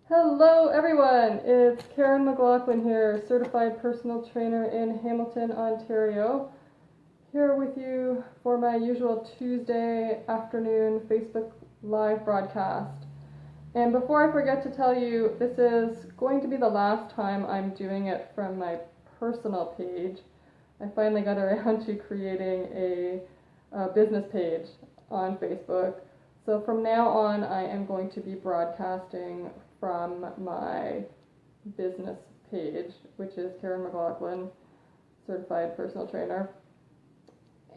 Hello everyone, it's Karen McLaughlin here, certified personal trainer in Hamilton, Ontario. Here with you for my usual Tuesday afternoon Facebook Live broadcast. And before I forget to tell you, this is going to be the last time I'm doing it from my personal page. I finally got around to creating a business page on Facebook. So from now on, I am going to be broadcasting from my business page, which is Karen McLaughlin, certified personal trainer.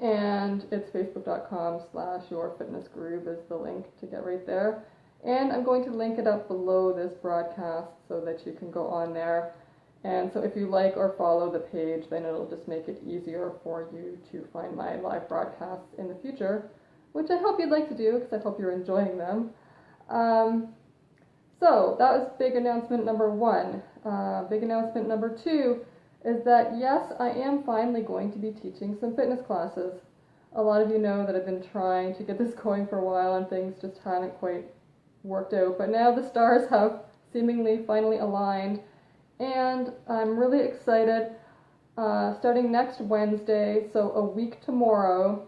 And it's facebook.com/yourfitnessgroove is the link to get right there. And I'm going to link it up below this broadcast so that you can go on there. And so if you like or follow the page, then it'll just make it easier for you to find my live broadcasts in the future, which I hope you'd like to do because I hope you're enjoying them. So that was big announcement number one. Big announcement number two is that yes, I am finally going to be teaching some fitness classes. A lot of you know that I've been trying to get this going for a while and things just hadn't quite worked out, but now the stars have seemingly finally aligned, and I'm really excited. Starting next Wednesday, so a week tomorrow,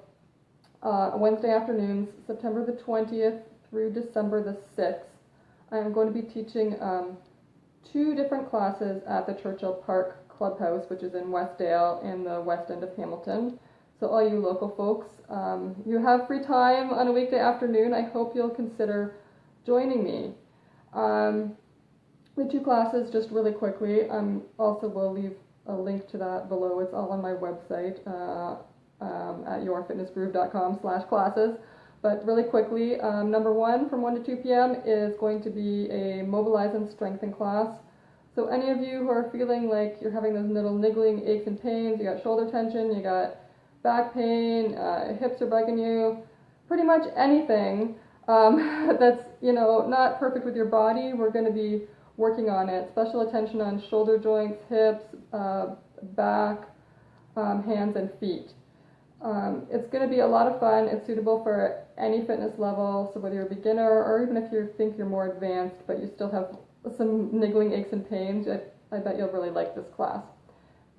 Wednesday afternoons, September the 20th through December the 6th, I'm going to be teaching two different classes at the Churchill Park Clubhouse, which is in Westdale in the west end of Hamilton. So all you local folks, you have free time on a weekday afternoon, I hope you'll consider joining me. The two classes, just really quickly, also will leave a link to that below. It's all on my website at yourfitnessgroove.com/classes. But really quickly, number one from 1 to 2 p.m. is going to be a mobilize and strengthen class. So any of you who are feeling like you're having those little niggling aches and pains, you got shoulder tension, you got back pain, hips are bugging you, pretty much anything that's not perfect with your body, we're going to be working on it. Special attention on shoulder joints, hips, back, hands, and feet. It's going to be a lot of fun. It's suitable for any fitness level, so whether you're a beginner or even if you think you're more advanced but you still have some niggling aches and pains, I bet you'll really like this class.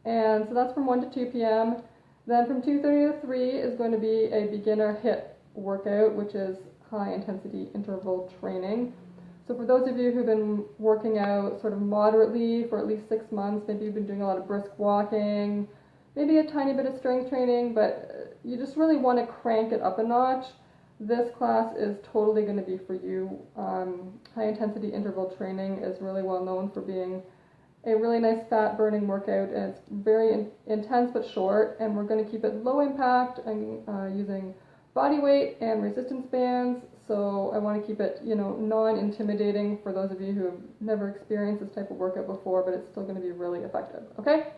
And so that's from 1 to 2 p.m. Then from 2:30 to 3 is going to be a beginner HIIT workout, which is high intensity interval training. So for those of you who've been working out sort of moderately for at least 6 months, maybe you've been doing a lot of brisk walking, maybe a tiny bit of strength training, but you just really want to crank it up a notch, this class is totally going to be for you. High intensity interval training is really well known for being a really nice fat burning workout, and it's very intense but short, and we're going to keep it low impact and using body weight and resistance bands. So I want to keep it non-intimidating for those of you who have never experienced this type of workout before, but it's still going to be really effective. Okay,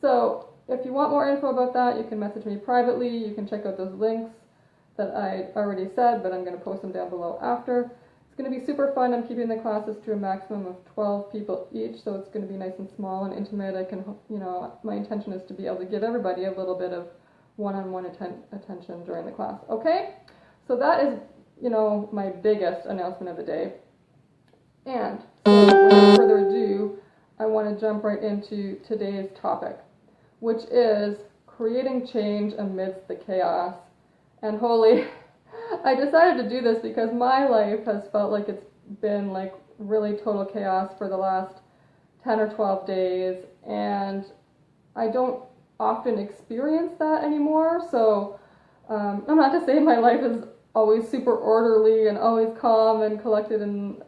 so if you want more info about that, you can message me privately. You can check out those links that I already said, but I'm going to post them down below after. It's going to be super fun. I'm keeping the classes to a maximum of 12 people each, so it's going to be nice and small and intimate. My intention is to be able to give everybody a little bit of one-on-one attention during the class. Okay? So that is, my biggest announcement of the day. And so without further ado, I want to jump right into today's topic, which is creating change amidst the chaos. And holy, I decided to do this because my life has felt like it's been like really total chaos for the last 10 or 12 days, and I don't often experience that anymore. So I'm not to say my life is always super orderly and always calm and collected and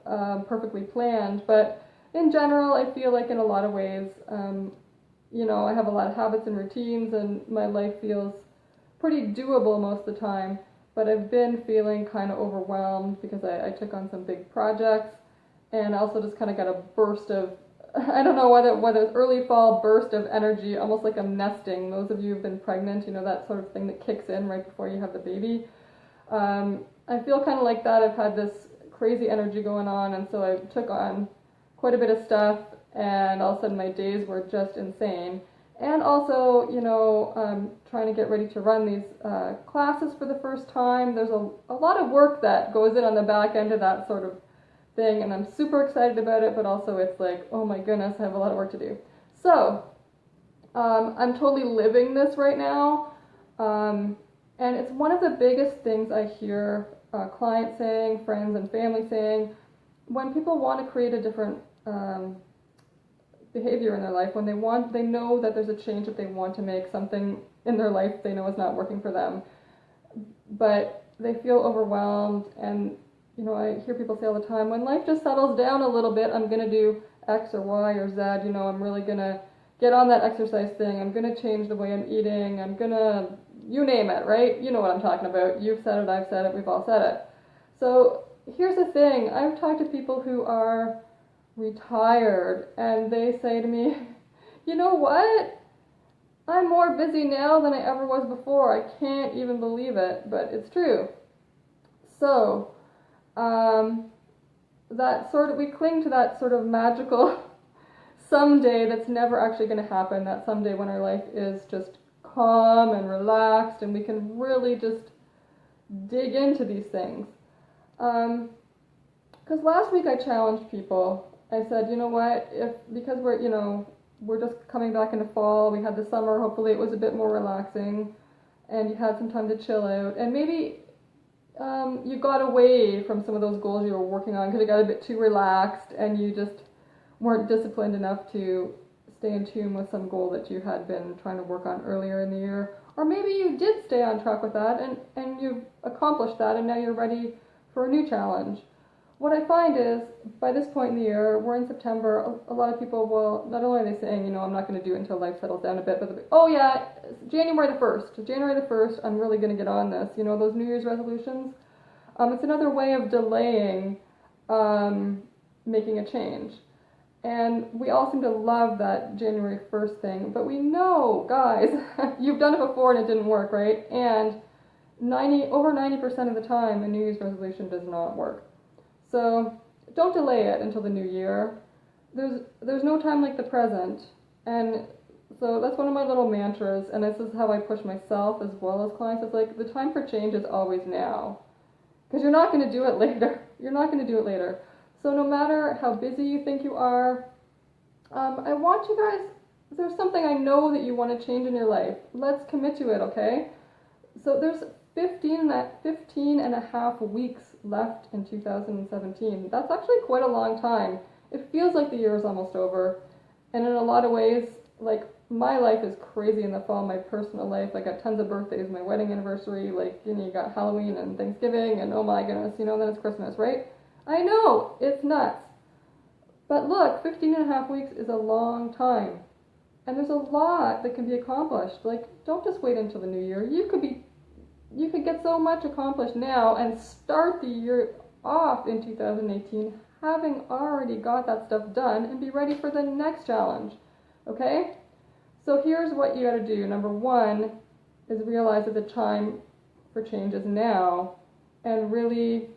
perfectly planned, but in general, I feel like in a lot of ways, I have a lot of habits and routines, and my life feels pretty doable most of the time, but I've been feeling kind of overwhelmed because I took on some big projects, and I also just kind of got a burst of, I don't know whether it's early fall burst of energy, almost like I'm nesting. Those of you who've been pregnant, that sort of thing that kicks in right before you have the baby. I feel kind of like that. I've had this crazy energy going on, and so I took on quite a bit of stuff, and all of a sudden my days were just insane. And also, trying to get ready to run these classes for the first time. There's a lot of work that goes in on the back end of that sort of thing, and I'm super excited about it, but also it's like, oh my goodness, I have a lot of work to do. So I'm totally living this right now, and it's one of the biggest things I hear clients saying, friends and family saying, when people want to create a different behavior in their life, when they know that there's a change that they want to make, something in their life they know is not working for them, but they feel overwhelmed. And I hear people say all the time, when life just settles down a little bit, I'm going to do X or Y or Z, I'm really going to get on that exercise thing, I'm going to change the way I'm eating, I'm going to, you name it, right? You know what I'm talking about. You've said it, I've said it, we've all said it. So here's the thing, I've talked to people who are retired, and they say to me, you know what? I'm more busy now than I ever was before. I can't even believe it, but it's true. So, we cling to that sort of magical someday that's never actually going to happen, that someday when our life is just calm and relaxed and we can really just dig into these things. Because last week I challenged people. I said, you know what, because we're just coming back into fall, we had the summer, hopefully it was a bit more relaxing, and you had some time to chill out, and maybe you got away from some of those goals you were working on because you got a bit too relaxed and you just weren't disciplined enough to stay in tune with some goal that you had been trying to work on earlier in the year. Or maybe you did stay on track with that and you've accomplished that and now you're ready for a new challenge. What I find is, by this point in the year, we're in September, a lot of people will, not only are they saying, I'm not going to do it until life settles down a bit, but they'll be, oh yeah, January the 1st, I'm really going to get on this. Those New Year's resolutions. It's another way of delaying making a change. And we all seem to love that January 1st thing, but we know, guys, you've done it before and it didn't work, right? And over 90% of the time, a New Year's resolution does not work. So don't delay it until the new year. There's no time like the present. And so that's one of my little mantras, and this is how I push myself as well as clients. It's like, the time for change is always now. Because you're not going to do it later. You're not going to do it later. So no matter how busy you think you are, I want you guys, if there's something I know that you want to change in your life, let's commit to it, okay? So there's 15 and a half weeks left in 2017. That's actually quite a long time. It feels like the year is almost over. And in a lot of ways, like, my life is crazy in the fall, my personal life. I got tons of birthdays, my wedding anniversary, you got Halloween and Thanksgiving, and oh my goodness, then it's Christmas, right? I know, it's nuts. But look, 15 and a half weeks is a long time. And there's a lot that can be accomplished. Like, don't just wait until the new year. You could get so much accomplished now and start the year off in 2018 having already got that stuff done and be ready for the next challenge. Okay? So here's what you got to do. Number one is realize that the time for change is now and really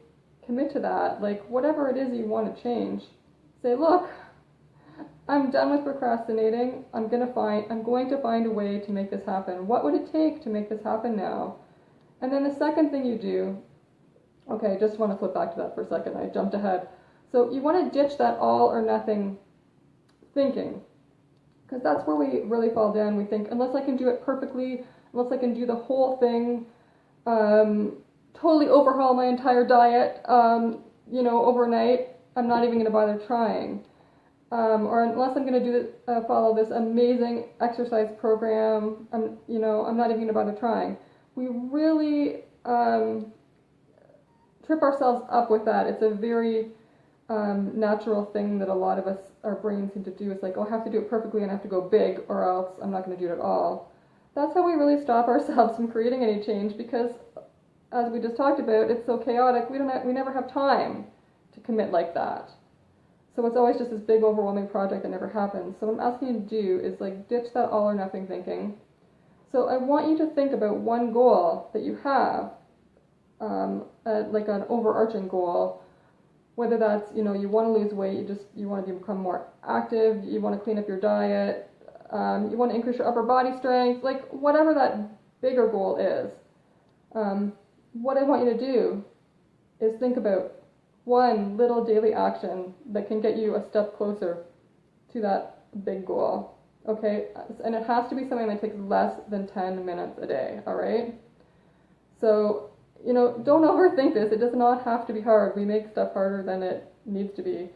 commit to that. Like, whatever it is you want to change, say, look, I'm done with procrastinating. I'm going to find a way to make this happen. What would it take to make this happen now? And then the second thing you do, okay, just want to flip back to that for a second. I jumped ahead. So you want to ditch that all or nothing thinking, because that's where we really fall down. We think, unless I can do it perfectly, unless I can do the whole thing, totally overhaul my entire diet, overnight, I'm not even going to bother trying. Or unless I'm going to follow this amazing exercise program, I'm not even going to bother trying. We really trip ourselves up with that. It's a very natural thing that a lot of us, our brains seem to do. It's like, oh, I have to do it perfectly and I have to go big or else I'm not going to do it at all. That's how we really stop ourselves from creating any change, because as we just talked about, it's so chaotic, we never have time to commit like that. So it's always just this big overwhelming project that never happens. So what I'm asking you to do is ditch that all or nothing thinking. So I want you to think about one goal that you have, like an overarching goal, whether that's, you want to lose weight, you want to become more active, you want to clean up your diet, you want to increase your upper body strength, like whatever that bigger goal is. What I want you to do is think about one little daily action that can get you a step closer to that big goal. Okay, and it has to be something that takes less than 10 minutes a day, all right? So, don't overthink this. It does not have to be hard. We make stuff harder than it needs to be.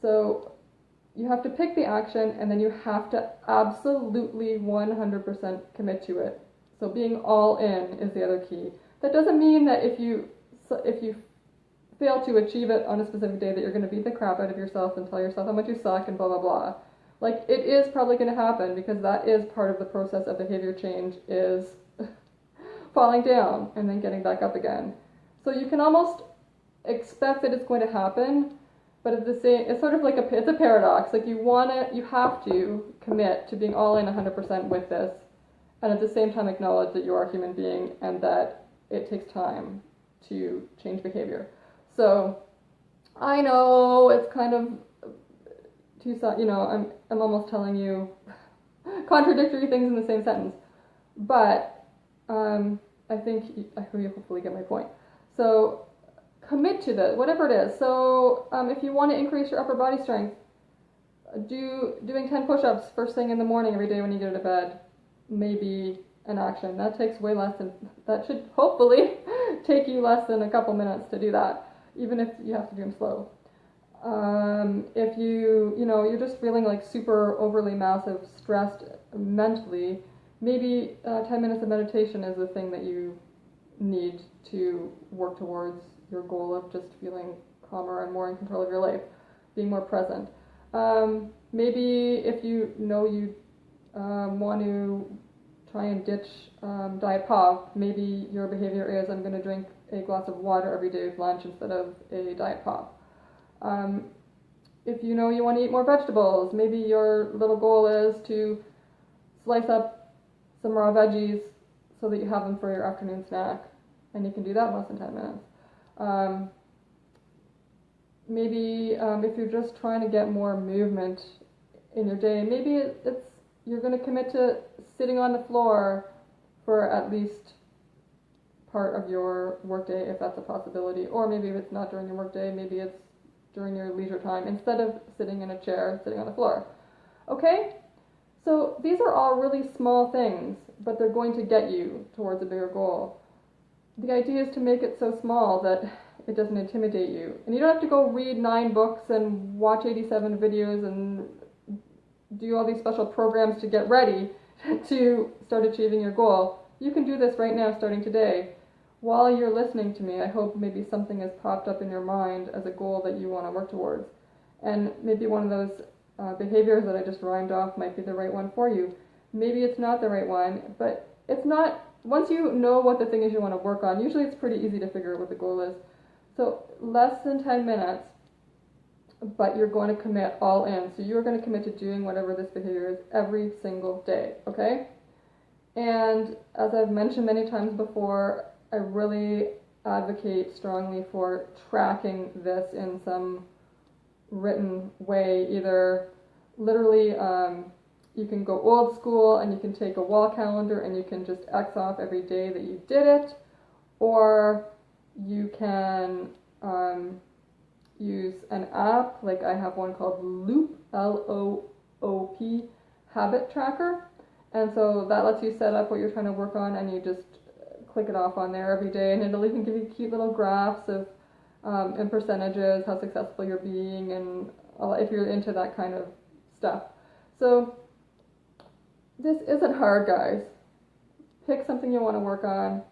So, you have to pick the action, and then you have to absolutely 100% commit to it. So being all in is the other key. That doesn't mean that if you fail to achieve it on a specific day that you're going to beat the crap out of yourself and tell yourself how much you suck and blah, blah, blah. Like, it is probably going to happen, because that is part of the process of behavior change, is falling down and then getting back up again. So you can almost expect that it's going to happen, but it's sort of like it's a paradox. Like, you have to commit to being all in 100% with this, and at the same time acknowledge that you are a human being and that it takes time to change behavior. So I know it's kind of I'm almost telling you contradictory things in the same sentence, but I think you hopefully get my point. So commit to this, whatever it is. So if you want to increase your upper body strength, doing 10 push-ups first thing in the morning every day when you get out of bed, maybe an action. That should hopefully take you less than a couple minutes to do that, even if you have to do them slow. If you're just feeling like super overly massive, stressed mentally, maybe 10 minutes of meditation is the thing that you need to work towards your goal of just feeling calmer and more in control of your life, being more present. Maybe if you want to try and ditch diet pop, maybe your behavior is, I'm going to drink a glass of water every day with lunch instead of a diet pop. If you want to eat more vegetables, maybe your little goal is to slice up some raw veggies so that you have them for your afternoon snack, and you can do that in less than 10 minutes. Maybe if you're just trying to get more movement in your day, maybe you're going to commit to sitting on the floor for at least part of your workday, if that's a possibility. Or maybe if it's not during your workday, maybe it's during your leisure time, instead of sitting in a chair, sitting on the floor. Okay? So these are all really small things, but they're going to get you towards a bigger goal. The idea is to make it so small that it doesn't intimidate you. And you don't have to go read 9 books and watch 87 videos and do all these special programs to get ready to start achieving your goal. You can do this right now, starting today. While you're listening to me, I hope maybe something has popped up in your mind as a goal that you want to work towards. And maybe one of those behaviors that I just rhymed off might be the right one for you. Maybe it's not the right one, but it's not. Once you know what the thing is you want to work on, usually it's pretty easy to figure out what the goal is. So less than 10 minutes, but you're going to commit all in. So you're going to commit to doing whatever this behavior is every single day, okay? And as I've mentioned many times before, I really advocate strongly for tracking this in some written way. Either literally, you can go old school and you can take a wall calendar and you can just X off every day that you did it, or you can use an app. Like I have one called Loop, L-O-O-P, Habit Tracker. And so that lets you set up what you're trying to work on, and you just click it off on there every day, and it'll even give you cute little graphs of and percentages, how successful you're being, and if you're into that kind of stuff. So this isn't hard, guys. Pick something you want to work on.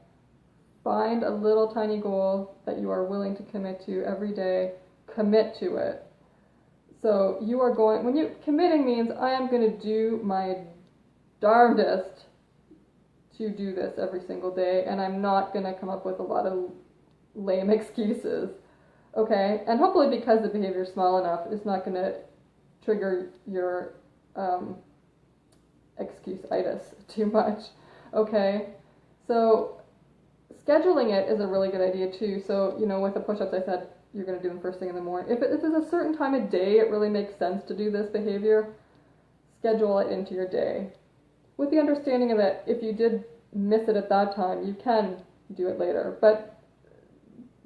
Find a little tiny goal that you are willing to commit to every day. Commit to it. So committing means I am going to do my darndest to do this every single day, and I'm not going to come up with a lot of lame excuses. Okay? And hopefully, because the behavior is small enough, it's not going to trigger your excuse-itis too much. Okay? So scheduling it is a really good idea too. So, with the push-ups, I said you're going to do them first thing in the morning. If there's a certain time of day it really makes sense to do this behavior, schedule it into your day. With the understanding that if you did miss it at that time, you can do it later. But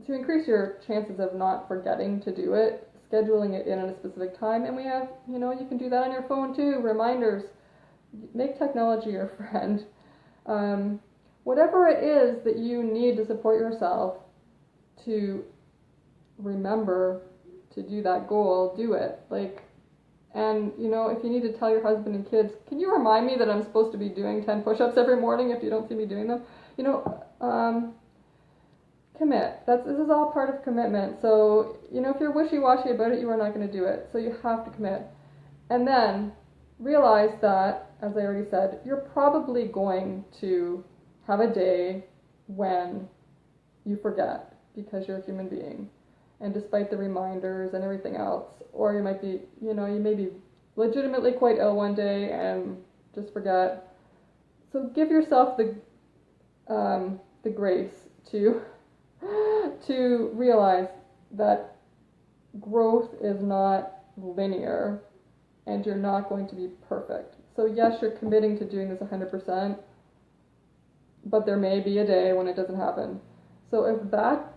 to increase your chances of not forgetting to do it, scheduling it in at a specific time. And we have, you can do that on your phone too, reminders. Make technology your friend. Whatever it is that you need to support yourself to remember to do that goal, do it. And if you need to tell your husband and kids, can you remind me that I'm supposed to be doing 10 push-ups every morning if you don't see me doing them? Commit. This is all part of commitment. So, if you're wishy-washy about it, you are not going to do it. So you have to commit. And then realize that, as I already said, you're probably going to have a day when you forget because you're a human being. And despite the reminders and everything else, or you might be, you may be legitimately quite ill one day and just forget. So give yourself the grace to realize that growth is not linear and you're not going to be perfect. So yes, you're committing to doing this 100%, but there may be a day when it doesn't happen. So if that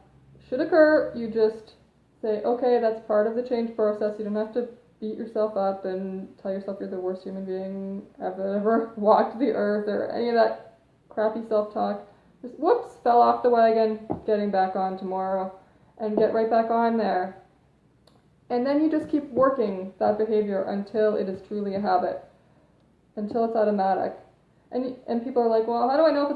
should occur, you just say, okay, that's part of the change process. You don't have to beat yourself up and tell yourself you're the worst human being ever walked the earth or any of that crappy self-talk. Just, whoops, fell off the wagon, getting back on tomorrow, and get right back on there. And then you just keep working that behavior until it is truly a habit, until it's automatic. And people are like, well, how do I know if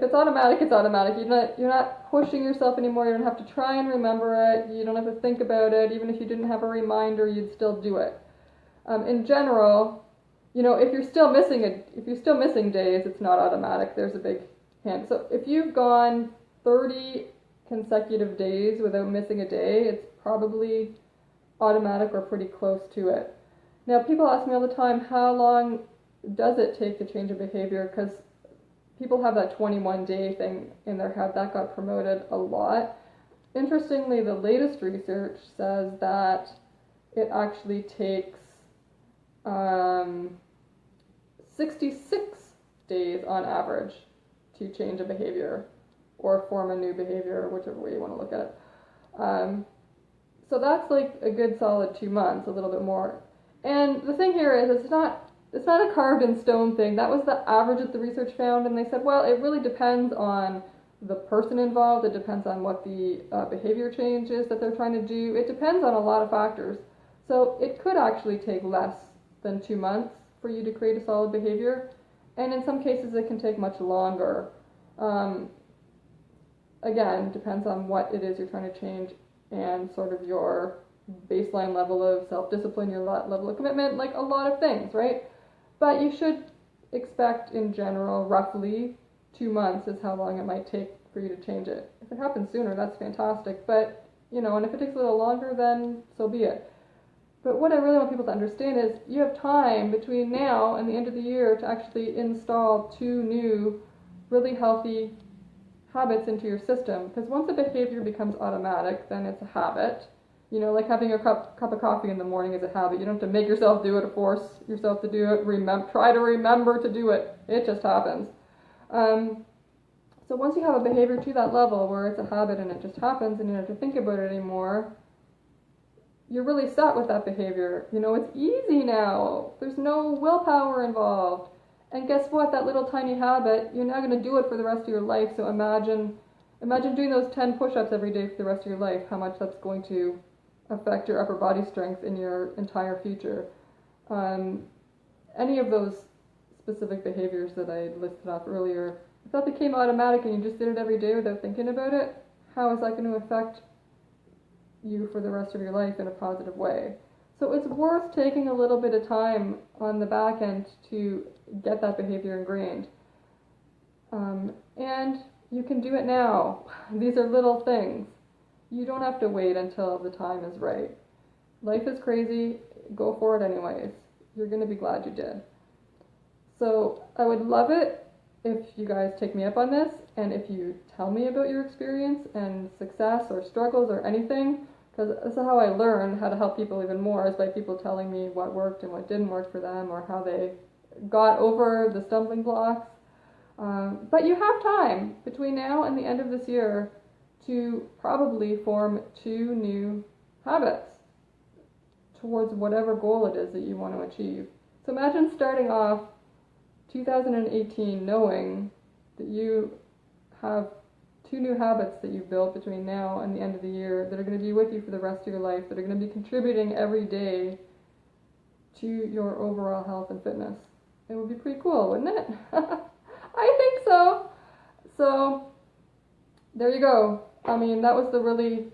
it's automatic? It's automatic. You're not pushing yourself anymore. You don't have to try and remember it. You don't have to think about it. Even if you didn't have a reminder, you'd still do it. In general, if you're still missing days, it's not automatic. There's a big hint. So if you've gone 30 consecutive days without missing a day, it's probably automatic or pretty close to it. Now, people ask me all the time, how long does it take to change a behavior? Because people have that 21-day thing in their head. That got promoted a lot. Interestingly, the latest research says that it actually takes 66 days on average to change a behavior or form a new behavior, whichever way you want to look at it. So that's like a good solid 2 months, a little bit more. And the thing here is it's not a carved in stone thing. That was the average that the research found, and they said, well, it really depends on the person involved. It depends on what the behavior change is that they're trying to do. It depends on a lot of factors. So it could actually take less than 2 months for you to create a solid behavior, and in some cases it can take much longer. Again, depends on what it is you're trying to change and sort of your baseline level of self-discipline, your level of commitment, like a lot of things, right? But you should expect, in general, roughly 2 months is how long it might take for you to change it. If it happens sooner, that's fantastic. But, and if it takes a little longer, then so be it. But what I really want people to understand is you have time between now and the end of the year to actually install 2 new, really healthy habits into your system. Because once a behavior becomes automatic, then it's a habit. Like having a cup of coffee in the morning is a habit. You don't have to make yourself do it or force yourself to do it. Try to remember to do it. It just happens. So once you have a behavior to that level where it's a habit and it just happens and you don't have to think about it anymore, you're really set with that behavior. It's easy now. There's no willpower involved. And guess what? That little tiny habit, you're now going to do it for the rest of your life. So imagine doing those 10 push-ups every day for the rest of your life, how much that's going to affect your upper body strength in your entire future. Any of those specific behaviors that I listed off earlier, if that became automatic and you just did it every day without thinking about it, how is that going to affect you for the rest of your life in a positive way? So it's worth taking a little bit of time on the back end to get that behavior ingrained. And you can do it now. These are little things. You don't have to wait until the time is right. Life is crazy. Go for it anyways. You're going to be glad you did. So I would love it if you guys take me up on this, and if you tell me about your experience and success or struggles or anything, because this is how I learn how to help people even more, is by people telling me what worked and what didn't work for them, or how they got over the stumbling blocks. But you have time between now and the end of this year to probably form 2 new habits towards whatever goal it is that you want to achieve. So imagine starting off 2018 knowing that you have 2 new habits that you've built between now and the end of the year that are going to be with you for the rest of your life, that are going to be contributing every day to your overall health and fitness. It would be pretty cool, wouldn't it? I think so. So there you go. I mean, that was the really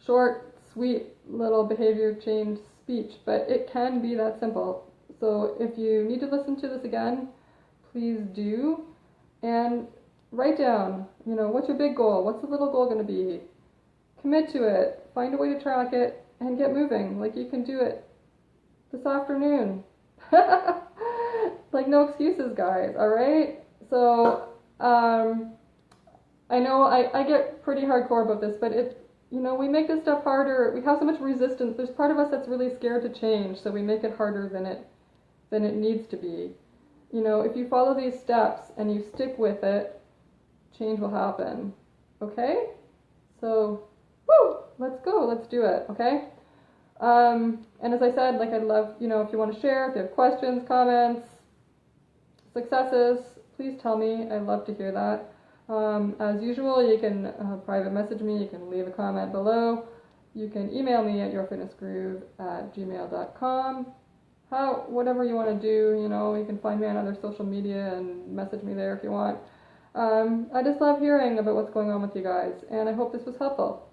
short, sweet little behavior change speech, but it can be that simple. So if you need to listen to this again, please do, and write down, what's your big goal? What's the little goal going to be? Commit to it. Find a way to track it and get moving. Like you can do it this afternoon. Like no excuses, guys. All right. So I know I get pretty hardcore about this, but we make this stuff harder. We have so much resistance. There's part of us that's really scared to change, so we make it harder than it needs to be. If you follow these steps and you stick with it, change will happen. Okay? So, woo! Let's go. Let's do it. Okay? And as I said, I'd love, if you want to share, if you have questions, comments, successes, please tell me. I'd love to hear that. As usual, you can private message me. You can leave a comment below. You can email me at yourfitnessgroove@gmail.com. Whatever you want to do, you can find me on other social media and message me there if you want. I just love hearing about what's going on with you guys, and I hope this was helpful.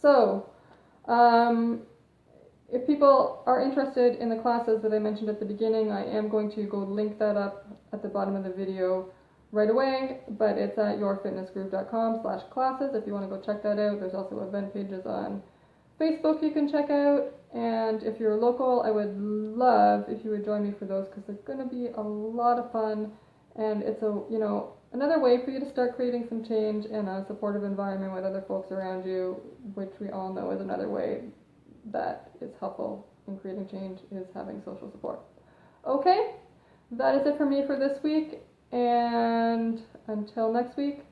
So, if people are interested in the classes that I mentioned at the beginning, I am going to go link that up at the bottom of the video right away, but it's at yourfitnessgroove.com/classes if you want to go check that out. There's also event pages on Facebook you can check out, and if you're local, I would love if you would join me for those, because they're going to be a lot of fun, and it's another way for you to start creating some change in a supportive environment with other folks around you, which we all know is another way that is helpful in creating change, is having social support. Okay, that is it for me for this week, and until next week,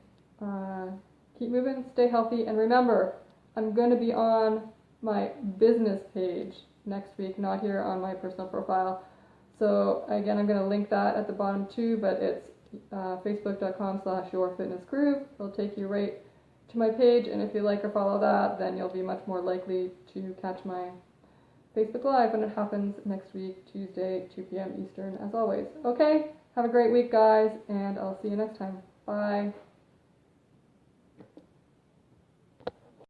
keep moving, stay healthy, and remember, I'm going to be on my business page next week, not here on my personal profile. So again, I'm going to link that at the bottom too, but it's facebook.com/yourfitnessgroove. It'll take you right to my page, and if you like or follow that, then you'll be much more likely to catch my Facebook Live when it happens next week, Tuesday, 2 p.m. Eastern, as always. Okay, have a great week, guys, and I'll see you next time. Bye.